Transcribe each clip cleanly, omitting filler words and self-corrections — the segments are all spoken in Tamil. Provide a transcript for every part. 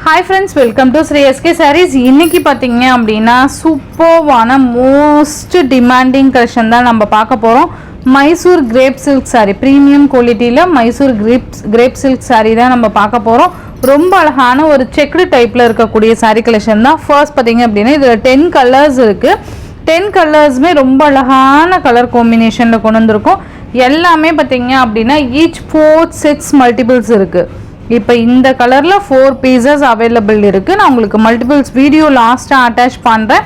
Hi friends, welcome to Sri SK Sarees. இன்னைக்கு பாத்தீங்க அப்படினா சூப்பர்வான மோஸ்ட் டிமாண்டிங் கலெக்ஷன் தான் நம்ம பார்க்க போறோம். Mysore crepe silk saree premium குவாலிட்டில மைசூர் கிரேப் சில்க் saree தான் நம்ம பார்க்க போறோம். ரொம்ப அழகான ஒரு செக்டு டைப்ல இருக்கக்கூடிய saree கலெக்ஷன் தான். ஃபர்ஸ்ட் பாத்தீங்க அப்படினா இதுல 10 கலர்ஸ் இருக்கு. 10 கலர்ஸ்மே ரொம்ப அழகான கலர் காம்பினேஷன்ல கொண்டு வந்திருக்கோம். எல்லாமே பாத்தீங்க அப்படினா each 4 sets multiples இருக்கு. இப்போ இந்த கலர்ல 4 pieces available இருக்கு. நான் உங்களுக்கு மல்டிபிள்ஸ் வீடியோ லாஸ்டா அட்டாச் பண்றேன்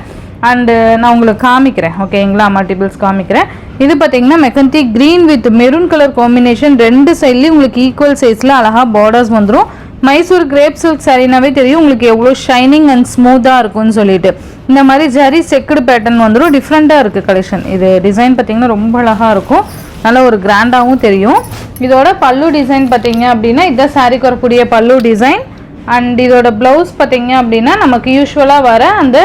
and நான் உங்களுக்கு காமிக்கிறேன். ஓகேங்களா, மல்டிபிள்ஸ் காமிக்கிறேன். இது பாத்தீங்கன்னா mehndi green with maroon colour combination, ரெண்டு சைடுலயும் உங்களுக்கு ஈக்குவல் சைஸ்ல அழகா பார்டர்ஸ் வந்துரும். மைசூர் கிரேப் சில்க் சாரீனாவே தெரியும் உங்களுக்கு எவ்வளவு ஷைனிங் அண்ட் ஸ்மூத்தா இருக்கும்னு சொல்லிட்டு. இந்த மாதிரி ஜரி செக்குடு பேட்டர்ன் வந்துரும். டிஃப்ரெண்டா இருக்கு கலெக்ஷன். இது டிசைன் பாத்தீங்கன்னா ரொம்ப அழகா இருக்கும். நல்ல ஒரு கிராண்டாவும் தெரியும். இதோட பல்லு டிசைன் பாத்தீங்க அப்படின்னா இத சாரிக்கு வரக்கூடிய பல்லு டிசைன் அண்ட் இதோட பிளவுஸ் பாத்தீங்க அப்படின்னா நமக்கு யூசுவலா வர அந்த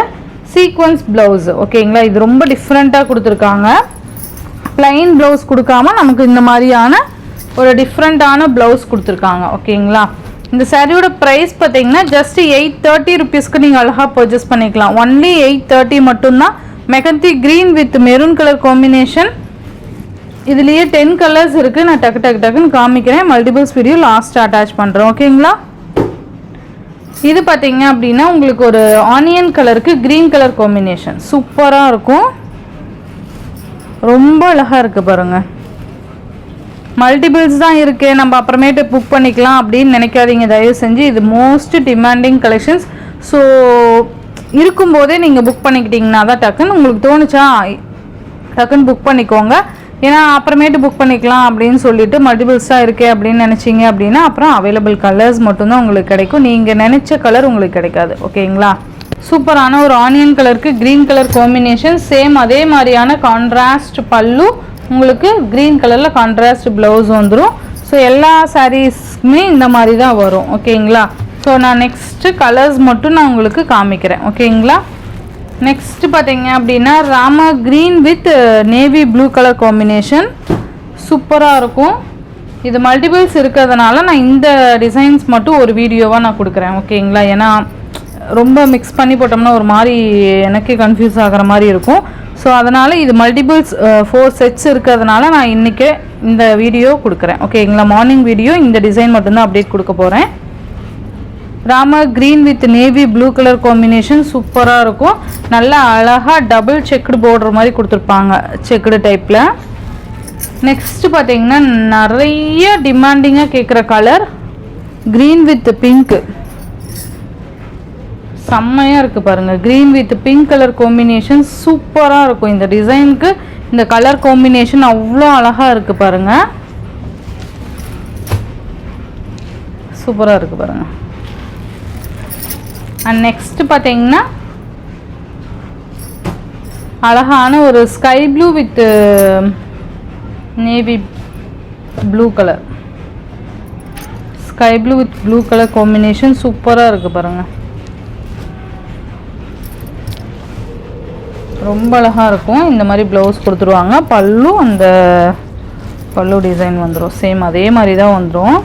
சீக்வென்ஸ் பிளவுஸ். ஓகேங்களா, இது ரொம்ப டிஃப்ரெண்டா கொடுத்துருக்காங்க. பிளைன் பிளவுஸ் கொடுக்காம நமக்கு இந்த மாதிரியான ஒரு டிஃப்ரெண்டான பிளவுஸ் கொடுத்துருக்காங்க. ஓகேங்களா, இந்த சாரியோட ப்ரைஸ் பார்த்தீங்கன்னா ஜஸ்ட் 830 ருபீஸ்க்கு நீங்கள் அழகாக பர்ச்சேஸ் பண்ணிக்கலாம். ஒன்லி 830 மட்டும்தான். Mehndi green with maroon colour combination. இதுலேயே 10 கலர்ஸ் இருக்குது. நான் டக்குன்னு காமிக்கிறேன். மல்டிபிள்ஸ் வீடியோ லாஸ்ட் அட்டாச் பண்ணுறேன். ஓகேங்களா, இது பார்த்தீங்க அப்படின்னா உங்களுக்கு ஒரு ஆனியன் கலருக்கு க்ரீன் கலர் காம்பினேஷன் சூப்பராக இருக்கும். ரொம்ப அழகாக இருக்குது பாருங்கள். மல்டிபிள்ஸ் தான் இருக்குது, நம்ம அப்புறமேட்டு புக் பண்ணிக்கலாம் அப்படின்னு நினைக்காதீங்க தயவு செஞ்சு. இது மோஸ்ட் டிமாண்டிங் கலெக்ஷன்ஸ். ஸோ இருக்கும்போதே நீங்கள் புக் பண்ணிக்கிட்டிங்கன்னா தான் டக்குன்னு உங்களுக்கு தோணுச்சா டக்குன்னு புக் பண்ணிக்கோங்க. ஏன்னா அப்புறமேட்டு புக் பண்ணிக்கலாம் அப்படின்னு சொல்லிட்டு மல்டிபிள்ஸாக இருக்கே அப்படின்னு நினச்சிங்க அப்படின்னா அப்புறம் அவைலபிள் கலர்ஸ் மட்டும்தான் உங்களுக்கு கிடைக்கும். நீங்கள் நினச்ச கலர் உங்களுக்கு கிடைக்காது. ஓகேங்களா, சூப்பரான ஒரு ஆனியன் கலருக்கு க்ரீன் கலர் காம்பினேஷன். சேம் அதே மாதிரியான கான்ட்ராஸ்ட் பல்லு, உங்களுக்கு க்ரீன் கலரில் கான்ட்ராஸ்ட் ப்ளவுஸ் வந்துடும். ஸோ எல்லா சாரீஸ்க்குமே இந்த மாதிரி தான் வரும். ஓகேங்களா, ஸோ நான் நெக்ஸ்ட்டு கலர்ஸ் மட்டும் நான் உங்களுக்கு காமிக்கிறேன். ஓகேங்களா, நெக்ஸ்ட் பார்த்தீங்க அப்படின்னா Rama green with navy blue colour combination சூப்பராக இருக்கும். இது மல்டிபிள்ஸ் இருக்கிறதுனால நான் இந்த டிசைன்ஸ் மட்டும் ஒரு வீடியோவாக நான் கொடுக்குறேன். ஓகேங்களா, ஏன்னா ரொம்ப மிக்ஸ் பண்ணி போட்டோம்னா ஒரு மாதிரி எனக்கே கன்ஃபியூஸ் ஆகிற மாதிரி இருக்கும். ஸோ அதனால் இது மல்டிபிள்ஸ் 4 செட்ஸ் இருக்கிறதுனால நான் இன்றைக்கே இந்த வீடியோ கொடுக்குறேன். ஓகேங்களா, மார்னிங் வீடியோ இந்த டிசைன் மட்டும்தான் அப்டேட் கொடுக்க போகிறேன். Rama green with navy blue colour combination சூப்பராக இருக்கும். நல்லா அழகாக டபுள் செக்குடு பார்டர் மாதிரி கொடுத்துருப்பாங்க செக்குடு டைப்பில். நெக்ஸ்ட்டு பார்த்தீங்கன்னா நிறைய டிமாண்டிங்காக கேட்குற கலர் க்ரீன் வித் பிங்க்கு செம்மையாக இருக்குது பாருங்கள். Green with pink colour combination சூப்பராக இருக்கும். இந்த டிசைனுக்கு இந்த கலர் காம்பினேஷன் அவ்வளோ அழகாக இருக்குது பாருங்கள். சூப்பராக இருக்குது பாருங்கள். அண்ட் நெக்ஸ்ட் பார்த்தீங்கன்னா அழகான ஒரு sky blue with navy blue colour, sky blue with blue colour combination சூப்பராக இருக்குது பாருங்கள். ரொம்ப அழகாக இருக்கும். இந்த மாதிரி ப்ளவுஸ் கொடுத்துருவாங்க. பல்லு அந்த பல்லு டிசைன் வந்துடும். சேம் அதே மாதிரி தான் வந்துடும்.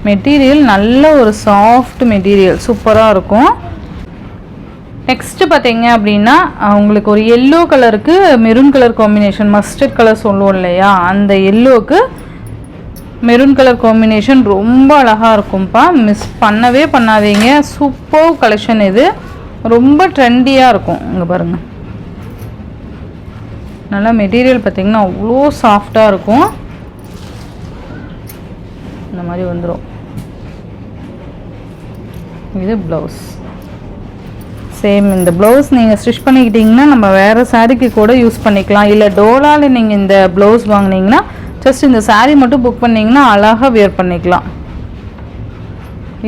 மெட்டீரியல் நல்ல ஒரு சாஃப்ட் மெட்டீரியல் சூப்பராக இருக்கும். நெக்ஸ்ட்டு பார்த்தீங்க அப்படின்னா உங்களுக்கு ஒரு எல்லோ கலருக்கு maroon colour combination, mustard colour சொல்லுவோம் இல்லையா, அந்த எல்லோவுக்கு மெரூன் கலர் காம்பினேஷன் ரொம்ப அழகாக இருக்கும்ப்பா. மிஸ் பண்ணவே பண்ணாதீங்க. Super collection. இது ரொம்ப ட்ரெண்டியாக இருக்கும். இங்கே பாருங்கள், நல்லா மெட்டீரியல் பார்த்திங்கன்னா அவ்வளோ சாஃப்டாக இருக்கும். இந்த மாதிரி வந்துடும். இது ப்ளவுஸ். சேம் இந்த ப்ளவுஸ் நீங்கள் ஸ்டிச் பண்ணிக்கிட்டிங்கன்னா நம்ம வேறு சாரீக்கு கூட யூஸ் பண்ணிக்கலாம். இல்லை டோலாவில் நீங்கள் இந்த ப்ளவுஸ் வாங்கினீங்கன்னா ஜஸ்ட் இந்த சாரீ மட்டும் புக் பண்ணிங்கன்னா அழகாக வியர் பண்ணிக்கலாம்.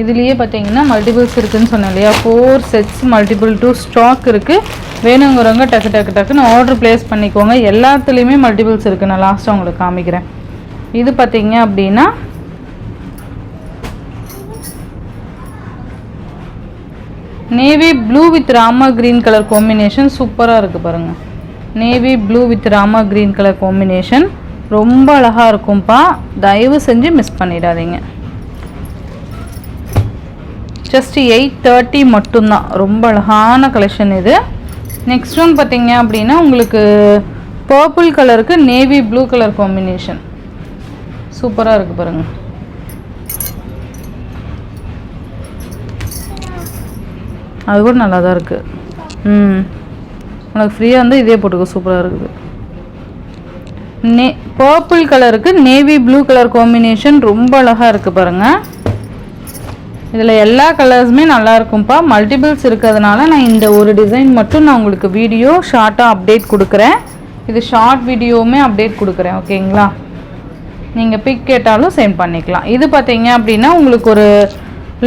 இதுலேயே பார்த்தீங்கன்னா மல்டிபிள்ஸ் இருக்குதுன்னு சொன்னேன் இல்லையா, 4 செட்ஸ் மல்டிபிள் 2 ஸ்டாக் இருக்குது. வேணுங்கிறவங்க டக்குன்னு ஆர்டர் ப்ளேஸ் பண்ணிக்கோங்க. எல்லாத்துலேயுமே மல்டிபிள்ஸ் இருக்குது. நான் லாஸ்ட்டாக உங்களுக்கு காமிக்கிறேன். இது பார்த்தீங்க அப்படின்னா navy blue with Rama green colour combination சூப்பராக இருக்குது பாருங்கள். Navy blue with Rama green colour combination ரொம்ப அழகாக இருக்கும்ப்பா. தயவு செஞ்சு மிஸ் பண்ணிடாதீங்க. ஜஸ்ட் 830 மட்டும்தான். ரொம்ப அழகான கலெக்ஷன் இது. நெக்ஸ்ட் ஒன் பார்த்தீங்க அப்படின்னா உங்களுக்கு பர்பிள் கலருக்கு நேவி ப்ளூ கலர் காம்பினேஷன் சூப்பராக இருக்குது பாருங்கள். அது கூட நல்லா தான் இருக்குது. உனக்கு ஃப்ரீயாக இருந்தால் இதே போட்டுக்கோ, சூப்பராக இருக்குது. பர்பிள் கலருக்கு நேவி ப்ளூ கலர் காம்பினேஷன் ரொம்ப அழகாக இருக்குது பாருங்கள். இதில் எல்லா கலர்ஸுமே நல்லா இருக்கும்ப்பா. மல்டிபிள்ஸ் இருக்கிறதுனால நான் இந்த ஒரு டிசைன் மட்டும் நான் உங்களுக்கு வீடியோ ஷார்ட்டாக அப்டேட் கொடுக்குறேன். இது ஷார்ட் வீடியோவுமே அப்டேட் கொடுக்குறேன், ஓகேங்களா? நீங்கள் பிக் கேட்டாலும் சென்ட் பண்ணிக்கலாம். இது பார்த்தீங்க அப்படின்னா உங்களுக்கு ஒரு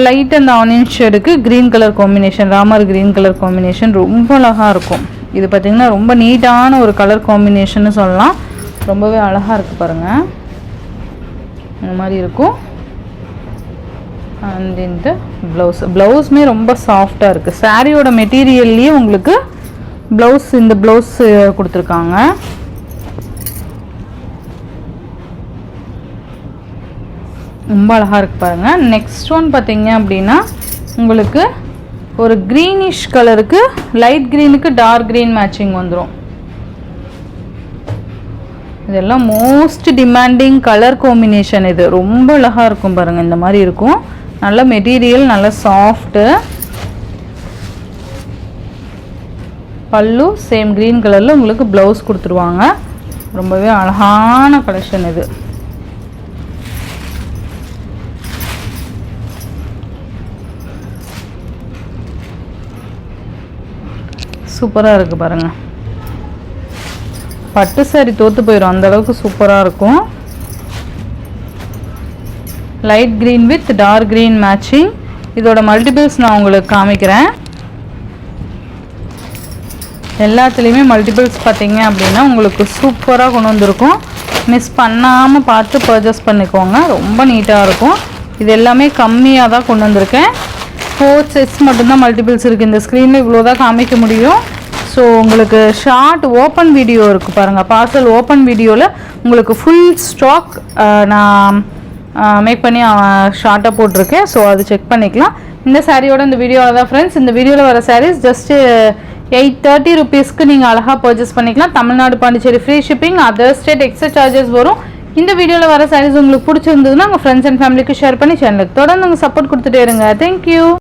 லைட் அந்த ஆனியன் ஷேடுக்கு green colour combination, Ramar green colour combination ரொம்ப அழகாக இருக்கும். இது பார்த்திங்கன்னா ரொம்ப நீட்டான ஒரு கலர் காம்பினேஷன்னு சொல்லலாம். ரொம்பவே அழகாக இருக்குது பாருங்கள். இந்த மாதிரி இருக்கும். அண்ட் இந்த ப்ளவுஸுமே ரொம்ப சாஃப்டாக இருக்குது. சாரியோட மெட்டீரியல்லையே உங்களுக்கு இந்த ப்ளவுஸ் கொடுத்துருக்காங்க. ரொம்ப அழகாக இருக்குது பாருங்கள். நெக்ஸ்ட் ஒன் பார்த்தீங்க அப்படின்னா உங்களுக்கு ஒரு க்ரீனிஷ் கலருக்கு லைட் க்ரீனுக்கு டார்க் க்ரீன் மேட்சிங் வந்துடும். இதெல்லாம் மோஸ்ட் டிமாண்டிங் கலர் காம்பினேஷன். இது ரொம்ப அழகாக இருக்கும் பாருங்கள். இந்த மாதிரி இருக்கும். நல்ல மெட்டீரியல், நல்ல சாஃப்ட்டு. பல்லு சேம் க்ரீன் கலரில் உங்களுக்கு ப்ளவுஸ் கொடுத்துருவாங்க. ரொம்பவே அழகான கலெக்ஷன் இது. சூப்பராக இருக்குது பாருங்கள். பட்டு சாரி தோற்று போயிடும், அந்தளவுக்கு சூப்பராக இருக்கும். Light green with dark green matching. இதோட மல்டிபிள்ஸ் நான் உங்களுக்கு காமிக்கிறேன். எல்லாத்துலேயுமே மல்டிபிள்ஸ் பார்த்தீங்க அப்படின்னா உங்களுக்கு சூப்பராக கொண்டு வந்திருக்கும். மிஸ் பண்ணாமல் பார்த்து பர்ச்சேஸ் பண்ணிக்கோங்க. ரொம்ப நீட்டாக இருக்கும். இது எல்லாமே கம்மியாக தான் கொண்டு வந்திருக்கேன். 4 செட்ஸ் மட்டும்தான் மல்டிபிள்ஸ் இருக்குது. இந்த ஸ்க்ரீனில் இவ்வளோ தான் காமிக்க முடியும். ஸோ உங்களுக்கு ஷார்ட் ஓப்பன் வீடியோ இருக்குது பாருங்கள். பார்சல் ஓப்பன் வீடியோவில் உங்களுக்கு ஃபுல் ஸ்டாக் நான் மேக் பண்ணி ஷார்ட்டாக போட்டிருக்கேன். ஸோ அது செக் பண்ணிக்கலாம். இந்த சாரியோட இந்த வீடியோவில் தான் ஃப்ரெண்ட்ஸ். இந்த வீடியோவில் வர சாரீஸ் ஜஸ்ட்டு 830 ருபீஸ்க்கு நீங்கள் அழகாக பர்ச்சேஸ் பண்ணிக்கலாம். Tamil Nadu, Pondicherry free shipping. Other state extra charges வரும். இந்த வீடியோவில் வர சாரீஸ் உங்களுக்கு பிடிச்சிருந்ததுன்னா உங்கள் ஃப்ரெண்ட்ஸ் அண்ட் ஃபேமிலிக்கு ஷேர் பண்ணி சேனலுக்கு தொடர்ந்து உங்கள் சப்போர்ட் கொடுத்துட்டே இருங்க. தேங்க்யூ.